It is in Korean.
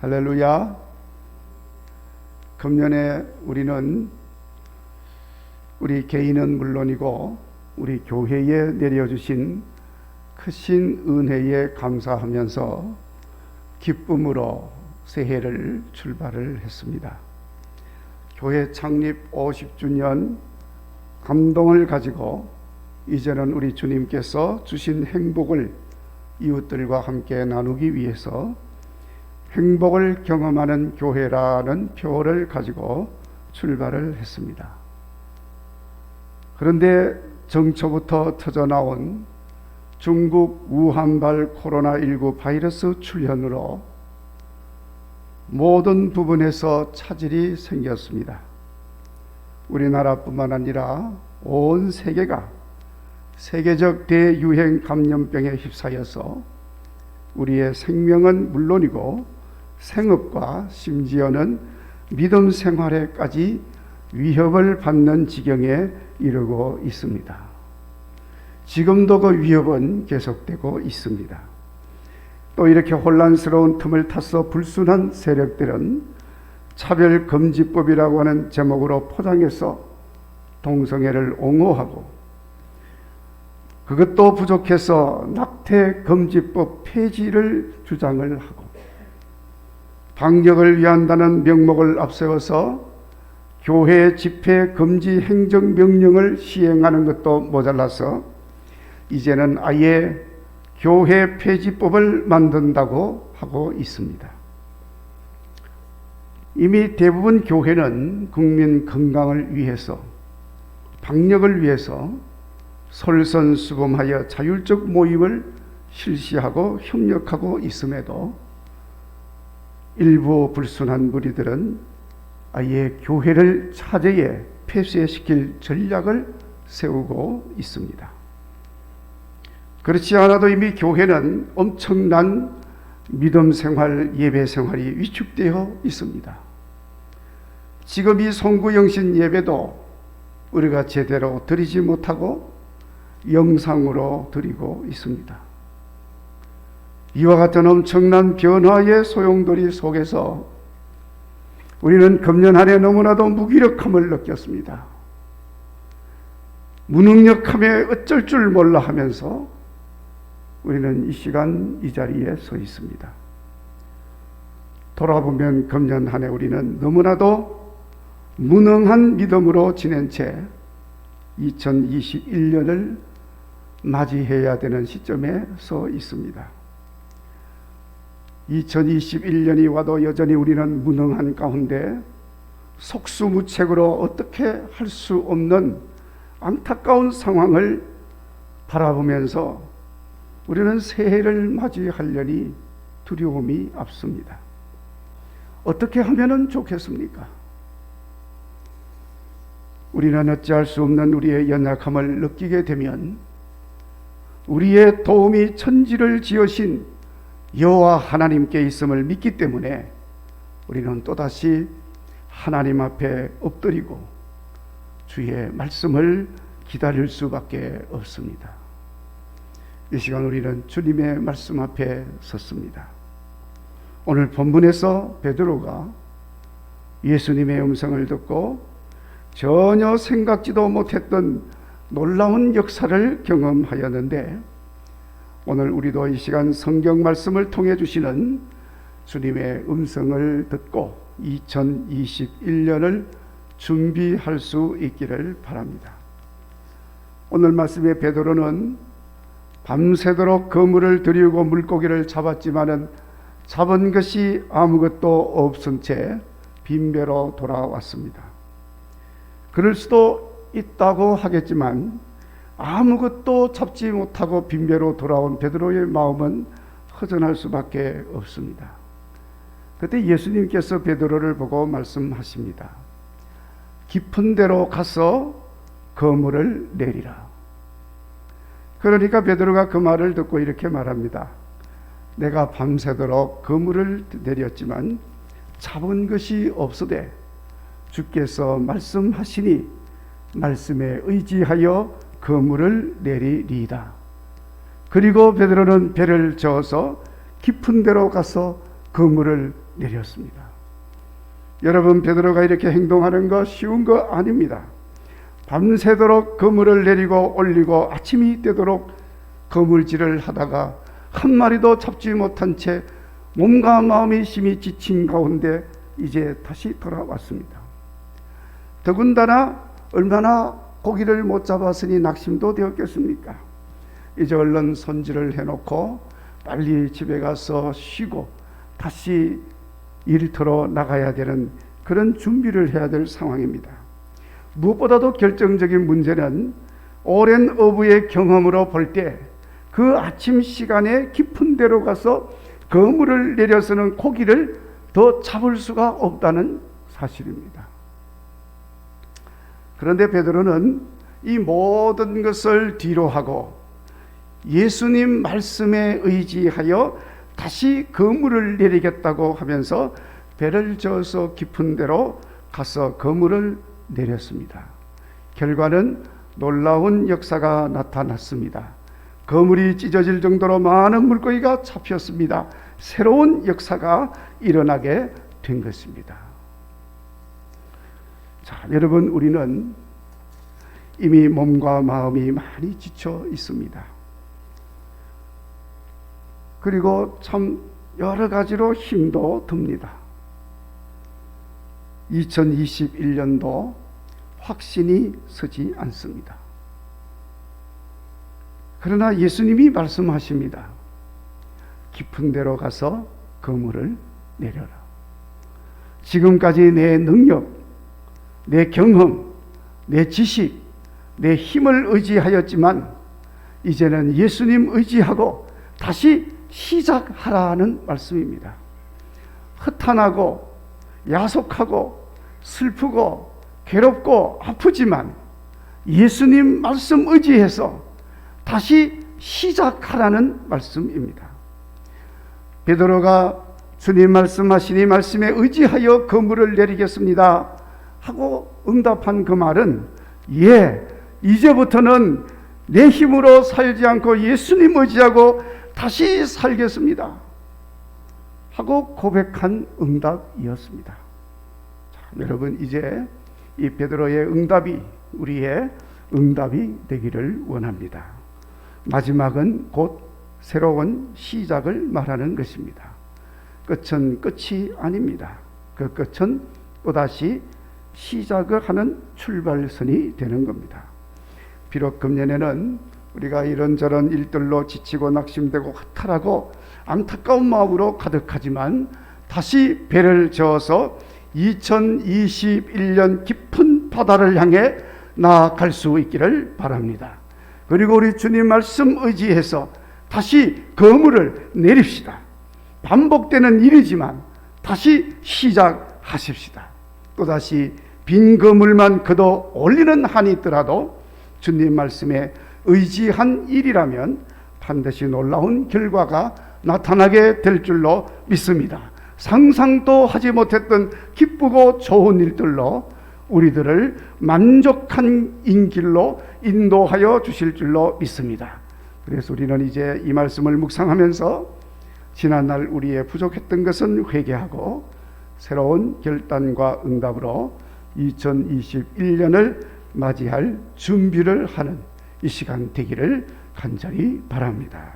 할렐루야. 금년에 우리는 우리 개인은 물론이고 우리 교회에 내려주신 크신 은혜에 감사하면서 기쁨으로 새해를 출발을 했습니다. 교회 창립 50주년 감동을 가지고 이제는 우리 주님께서 주신 행복을 이웃들과 함께 나누기 위해서 행복을 경험하는 교회라는 표어를 가지고 출발을 했습니다. 그런데 정초부터 터져나온 중국 우한발 코로나19 바이러스 출현으로 모든 부분에서 차질이 생겼습니다. 우리나라뿐만 아니라 온 세계가 세계적 대유행 감염병에 휩싸여서 우리의 생명은 물론이고 생업과 심지어는 믿음 생활에까지 위협을 받는 지경에 이르고 있습니다. 지금도 그 위협은 계속되고 있습니다. 또 이렇게 혼란스러운 틈을 타서 불순한 세력들은 차별금지법이라고 하는 제목으로 포장해서 동성애를 옹호하고, 그것도 부족해서 낙태금지법 폐지를 주장을 하고, 방역을 위한다는 명목을 앞세워서 교회 집회 금지 행정명령을 시행하는 것도 모자라서 이제는 아예 교회 폐지법을 만든다고 하고 있습니다. 이미 대부분 교회는 국민 건강을 위해서, 방역을 위해서 솔선수범하여 자율적 모임을 실시하고 협력하고 있음에도 일부 불순한 무리들은 아예 교회를 차제에 폐쇄시킬 전략을 세우고 있습니다. 그렇지 않아도 이미 교회는 엄청난 믿음 생활, 예배 생활이 위축되어 있습니다. 지금 이 송구영신 예배도 우리가 제대로 드리지 못하고 영상으로 드리고 있습니다. 이와 같은 엄청난 변화의 소용돌이 속에서 우리는 금년 한 해 너무나도 무기력함을 느꼈습니다. 무능력함에 어쩔 줄 몰라 하면서 우리는 이 시간 이 자리에 서 있습니다. 돌아보면 금년 한 해 우리는 너무나도 무능한 믿음으로 지낸 채 2021년을 맞이해야 되는 시점에 서 있습니다. 2021년이 와도 여전히 우리는 무능한 가운데 속수무책으로 어떻게 할 수 없는 안타까운 상황을 바라보면서 우리는 새해를 맞이하려니 두려움이 앞섭니다. 어떻게 하면 좋겠습니까? 우리는 어찌할 수 없는 우리의 연약함을 느끼게 되면 우리의 도움이 천지를 지으신 여호와 하나님께 있음을 믿기 때문에 우리는 또다시 하나님 앞에 엎드리고 주의 말씀을 기다릴 수밖에 없습니다. 이 시간 우리는 주님의 말씀 앞에 섰습니다. 오늘 본문에서 베드로가 예수님의 음성을 듣고 전혀 생각지도 못했던 놀라운 역사를 경험하였는데, 오늘 우리도 이 시간 성경 말씀을 통해 주시는 주님의 음성을 듣고 2021년을 준비할 수 있기를 바랍니다. 오늘 말씀의 베드로는 밤새도록 그물을 들이고 물고기를 잡았지만은 잡은 것이 아무것도 없은 채 빈배로 돌아왔습니다. 그럴 수도 있다고 하겠지만 아무것도 잡지 못하고 빈배로 돌아온 베드로의 마음은 허전할 수밖에 없습니다. 그때 예수님께서 베드로를 보고 말씀하십니다. 깊은 데로 가서 그물을 내리라. 그러니까 베드로가 그 말을 듣고 이렇게 말합니다. 내가 밤새도록 그물을 내렸지만 잡은 것이 없으되 주께서 말씀하시니 말씀에 의지하여 그물을 내리리이다. 그리고 베드로는 배를 저어서 깊은 데로 가서 그물을 내렸습니다. 여러분, 베드로가 이렇게 행동하는 거 쉬운 거 아닙니다. 밤새도록 그물을 내리고 올리고 아침이 되도록 그물질을 하다가 한 마리도 잡지 못한 채 몸과 마음이 심히 지친 가운데 이제 다시 돌아왔습니다. 더군다나 얼마나 고기를 못 잡았으니 낙심도 되었겠습니까? 이제 얼른 손질을 해놓고 빨리 집에 가서 쉬고 다시 일터로 나가야 되는 그런 준비를 해야 될 상황입니다. 무엇보다도 결정적인 문제는 오랜 어부의 경험으로 볼 때 그 아침 시간에 깊은 데로 가서 그물을 내려서는 고기를 더 잡을 수가 없다는 사실입니다. 그런데 베드로는 이 모든 것을 뒤로하고 예수님 말씀에 의지하여 다시 그물을 내리겠다고 하면서 배를 저어서 깊은 데로 가서 그물을 내렸습니다. 결과는 놀라운 역사가 나타났습니다. 그물이 찢어질 정도로 많은 물고기가 잡혔습니다. 새로운 역사가 일어나게 된 것입니다. 자, 여러분, 우리는 이미 몸과 마음이 많이 지쳐 있습니다. 그리고 참 여러 가지로 힘도 듭니다. 2021년도 확신이 서지 않습니다. 그러나 예수님이 말씀하십니다. 깊은 데로 가서 그물을 내려라. 지금까지 내 능력, 내 경험, 내 지식, 내 힘을 의지하였지만 이제는 예수님 의지하고 다시 시작하라는 말씀입니다. 허탄하고 야속하고 슬프고 괴롭고 아프지만 예수님 말씀 의지해서 다시 시작하라는 말씀입니다. 베드로가 주님 말씀하시니 말씀에 의지하여 그물을 내리겠습니다 하고 응답한 그 말은 예, 이제부터는 내 힘으로 살지 않고 예수님 의지하고 다시 살겠습니다 하고 고백한 응답이었습니다. 자, 여러분, 이제 이 베드로의 응답이 우리의 응답이 되기를 원합니다. 마지막은 곧 새로운 시작을 말하는 것입니다. 끝은 끝이 아닙니다. 그 끝은 또다시 시작을 하는 출발선이 되는 겁니다. 비록 금년에는 우리가 이런저런 일들로 지치고 낙심되고 허탈하고 안타까운 마음으로 가득하지만 다시 배를 저어서 2021년 깊은 바다를 향해 나아갈 수 있기를 바랍니다. 그리고 우리 주님 말씀 의지해서 다시 그물을 내립시다. 반복되는 일이지만 다시 시작하십시다. 또다시 빈 그물만 그도 올리는 한이 있더라도 주님 말씀에 의지한 일이라면 반드시 놀라운 결과가 나타나게 될 줄로 믿습니다. 상상도 하지 못했던 기쁘고 좋은 일들로 우리들을 만족한 인길로 인도하여 주실 줄로 믿습니다. 그래서 우리는 이제 이 말씀을 묵상하면서 지난날 우리의 부족했던 것은 회개하고 새로운 결단과 응답으로 2021년을 맞이할 준비를 하는 이 시간 되기를 간절히 바랍니다.